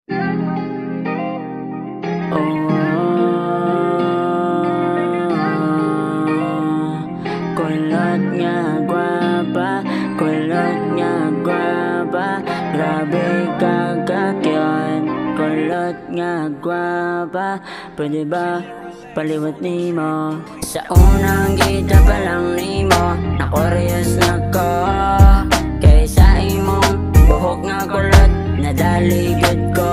Kulot nga gwapa, kulot nga gwapa, grabe kagakyan. Kulot nga gwapa, pwede ba paliwat nimo? Sa unang kita pa lang nimo, na-curious na ko. Kaysa imong buhok nga kulot, nadaligod ko.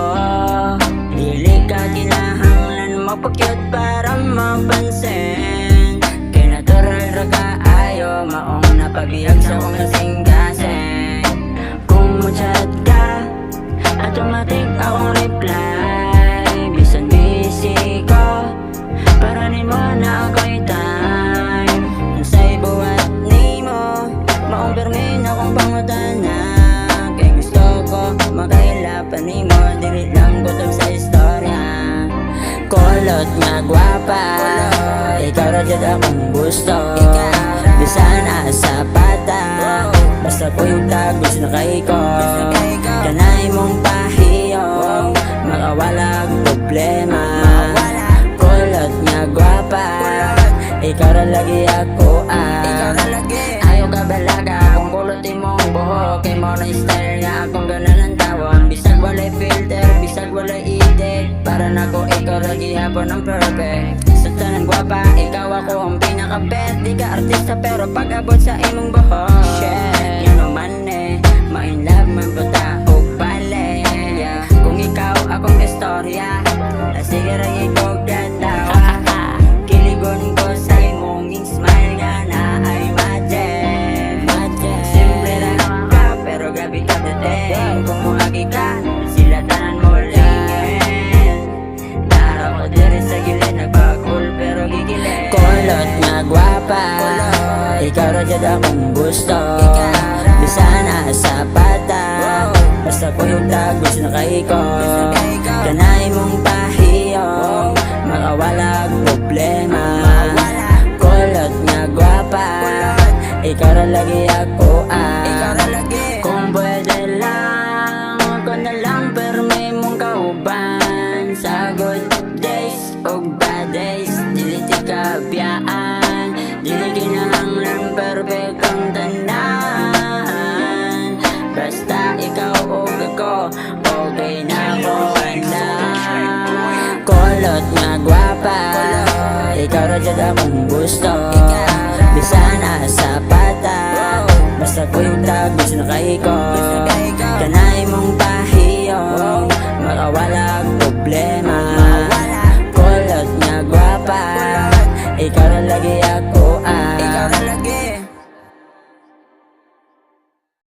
Dili ka kinahanglan mapakyot para mapansin. Kay natural ra ka ayo, maong napabihag sa kong kasing-kasing. Kung mo-chat ka, automatic akong reply. Bisan busy ko, para nimo na ako'y time. Unsay buhat nimo, maong permin akong pangutana. Kay gusto ko makailapan nimo, dili lang kutob sa istorya. Kulot nga gwapa, ikaw ra jud akong gusto. Bisan asa pata, basta ko yung tagos na kay ko. Kanay mong pahiyong, makawalag problema. Kulot nga gwapa, ikaw ra lagi ako ayaw ka balaga, kung kulotin mong buhok. Kay mo na style nga akong ganan ang tawon. Bisag walay filter, bisag walay edit, para na ko ikaw lagi hapon ang perfect. Sa tanang gwapa, ikaw ako ang pinaka-bet. Di ka artista pero pag-abot sa imong buhok, shit, yun naman ma-in love man po taog bale. Kung ikaw akong istorya, sige ra ikaw gatawa. Kiligon ko sa imong smile nga na ay magic. Simple lang ka pero grabe ka dating. Kung muagi ka, sila tanan mo lingin. Nara ko diri sa gilid, nagpakul pero gigilid. Kulot nga gwapa, ikaw ra jud akong gusto. Bisan asa pata, basta ko yung tagos na kay ko. Kanay mong pahiyong, makawalag problema. Kulot nga gwapa, ikaw ra lagi ako Kung pwede lang, ako na lang permi mong kauban. Sa good days o bad days, dili ti kabiyaan. Dili kinahanglan perfect ang tanan. Basta ikaw o ako, okay na ako na. Kulot nga gwapa, ikaw ra jud akong gusto. Bisan asa pata, basta ko yung tagos na kay ko. Kanay mong pahiyong, makawalag problema. Kulot nga gwapa, ikaw ra lagi